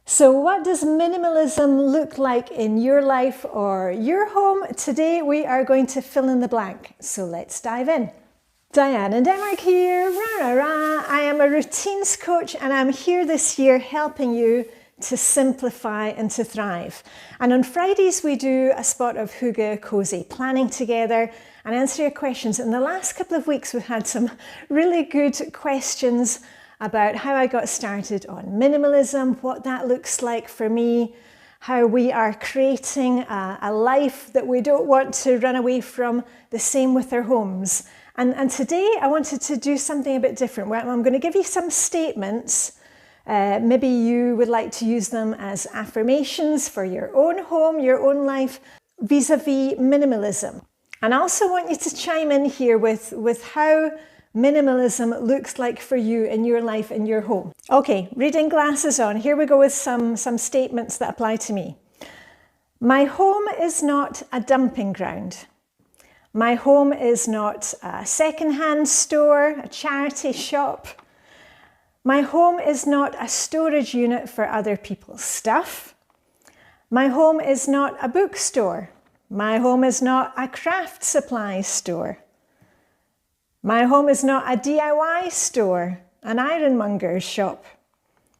So what does minimalism look like in your life or your home? Today we are going to fill in the blank. So let's dive in. Diane and Denmark here. Rah, rah, rah. I am a routines coach and I'm here this year helping you to simplify and to thrive. And on Fridays we do a spot of hygge, cozy, planning together and answer your questions. In the last couple of weeks we've had some really good questions about how I got started on minimalism, what that looks like for me, how we are creating a life that we don't want to run away from, the same with our homes. And today I wanted to do something a bit different. I'm going to give you some statements. Maybe you would like to use them as affirmations for your own home, your own life, vis-a-vis minimalism. And I also want you to chime in here with how minimalism looks like for you in your life, in your home. Okay, reading glasses on. Here we go with some statements that apply to me. My home is not a dumping ground. My home is not a second-hand store, a charity shop. My home is not a storage unit for other people's stuff. My home is not a bookstore. My home is not a craft supply store. My home is not a DIY store, an ironmonger's shop.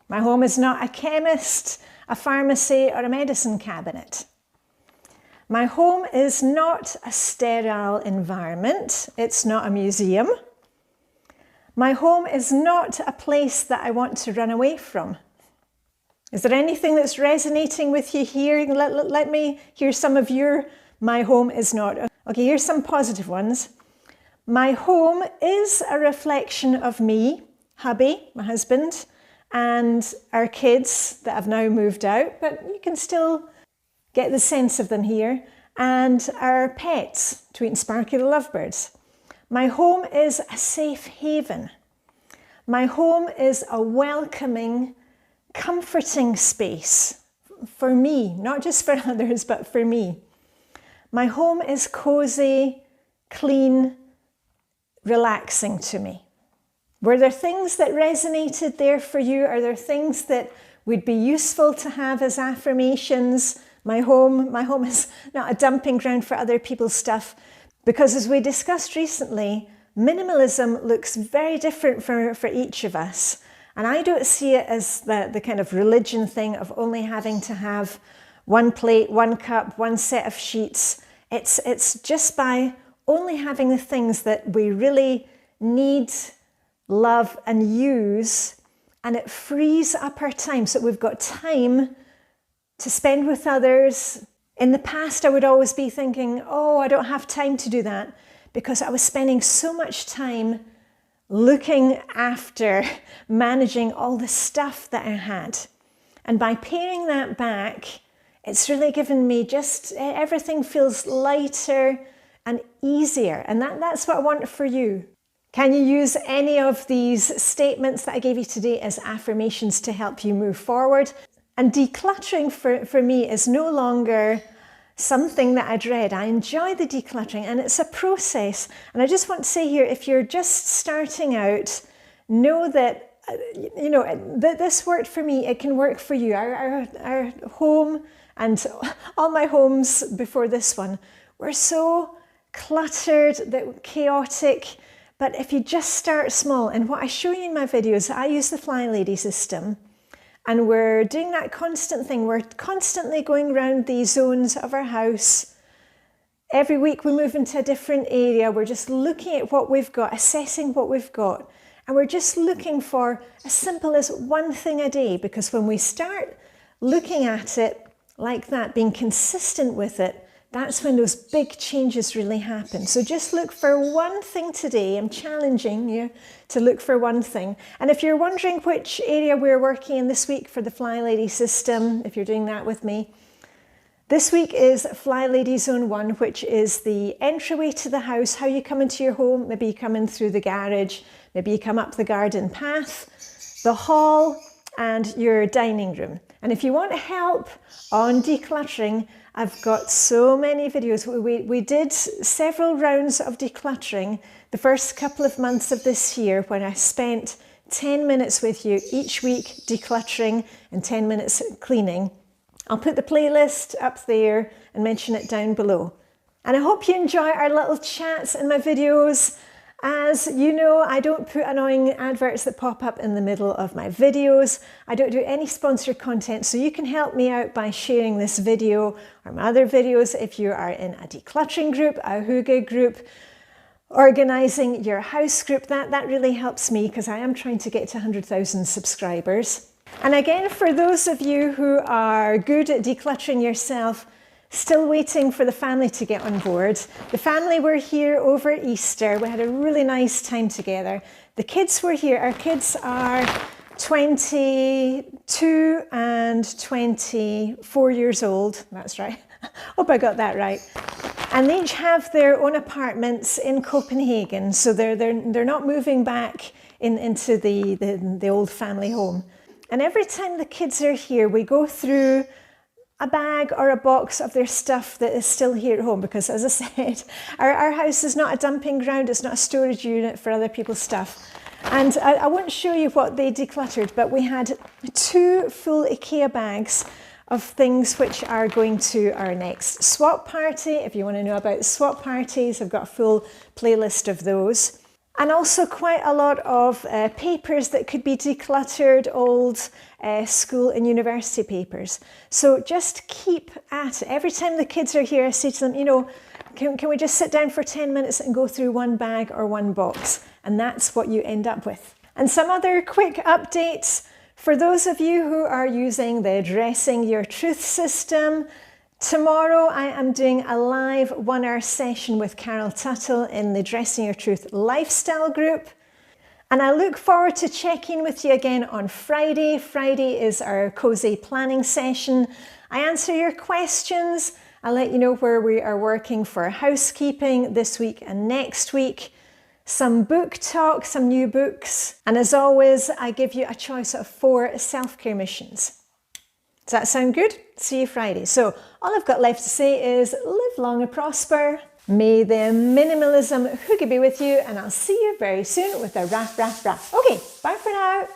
My home is not a chemist, a pharmacy, or a medicine cabinet. My home is not a sterile environment. It's not a museum. My home is not a place that I want to run away from. Is there anything that's resonating with you here? Let me hear some of your my home is not. Okay, here's some positive ones. My home is a reflection of me, hubby, my husband, and our kids that have now moved out, but you can still get the sense of them here, and our pets, Tweet and Sparky the lovebirds. My home is a safe haven. My home is a welcoming, comforting space for me, not just for others, but for me. My home is cozy, clean, relaxing to me. Were there things that resonated there for you? Are there things that would be useful to have as affirmations? My home is not a dumping ground for other people's stuff. Because as we discussed recently, minimalism looks very different for each of us. And I don't see it as the kind of religion thing of only having to have one plate, one cup, one set of sheets. It's just by only having the things that we really need, love and use, and it frees up our time so that we've got time to spend with others. In the past, I would always be thinking, oh, I don't have time to do that because I was spending so much time looking after, managing all the stuff that I had. And by paring that back, it's really given me just, everything feels lighter and easier. And that's what I want for you. Can you use any of these statements that I gave you today as affirmations to help you move forward? And decluttering for me is no longer something that I dread. I enjoy the decluttering and it's a process. And I just want to say here, if you're just starting out, know that, that this worked for me, it can work for you. Our home and all my homes before this one were so cluttered, chaotic. But if you just start small, and what I show you in my videos, I use the Flylady system. And we're doing that constant thing. We're constantly going around the zones of our house. Every week we move into a different area. We're just looking at what we've got, assessing what we've got. And we're just looking for as simple as one thing a day. Because when we start looking at it like that, being consistent with it, that's when those big changes really happen. So just look for one thing today. I'm challenging you to look for one thing. And if you're wondering which area we're working in this week for the Flylady system, if you're doing that with me, this week is Flylady Zone 1, which is the entryway to the house, how you come into your home. Maybe you come in through the garage, maybe you come up the garden path, the hall, and your dining room. And if you want help on decluttering, I've got so many videos. We did several rounds of decluttering the first couple of months of this year when I spent 10 minutes with you each week decluttering and 10 minutes cleaning. I'll put the playlist up there and mention it down below. And I hope you enjoy our little chats in my videos. As you know, I don't put annoying adverts that pop up in the middle of my videos. I don't do any sponsored content, so you can help me out by sharing this video or my other videos if you are in a decluttering group, a hygge group, organising your house group. That really helps me because I am trying to get to 100,000 subscribers. And again, for those of you who are good at decluttering yourself, still waiting for the family to get on board. The family were here over Easter. We had a really nice time together. The kids were here. Our kids are 22 and 24 years old. That's right. Hope I got that right. And they each have their own apartments in Copenhagen. So they're not moving back into the old family home. And every time the kids are here, we go through a bag or a box of their stuff that is still here at home, because as I said, our house is not a dumping ground, it's not a storage unit for other people's stuff. And I won't show you what they decluttered, but we had 2 full IKEA bags of things which are going to our next swap party. If you want to know about swap parties, I've got a full playlist of those. And also quite a lot of papers that could be decluttered, old school and university papers. So just keep at it. Every time the kids are here, I say to them, you know, can we just sit down for 10 minutes and go through one bag or one box? And that's what you end up with. And some other quick updates. For those of you who are using the Dressing Your Truth system, tomorrow I am doing a live 1-hour session with Carol Tuttle in the Dressing Your Truth lifestyle group. And I look forward to checking with you again on Friday. Friday is our cozy planning session. I answer your questions. I'll let you know where we are working for housekeeping this week and next week. Some book talk, some new books. And as always, I give you a choice of 4 self-care missions. Does that sound good? See you Friday. So all I've got left to say is live long and prosper. May the minimalism hygge be with you, and I'll see you very soon with a rah, rah, rah. Okay, bye for now.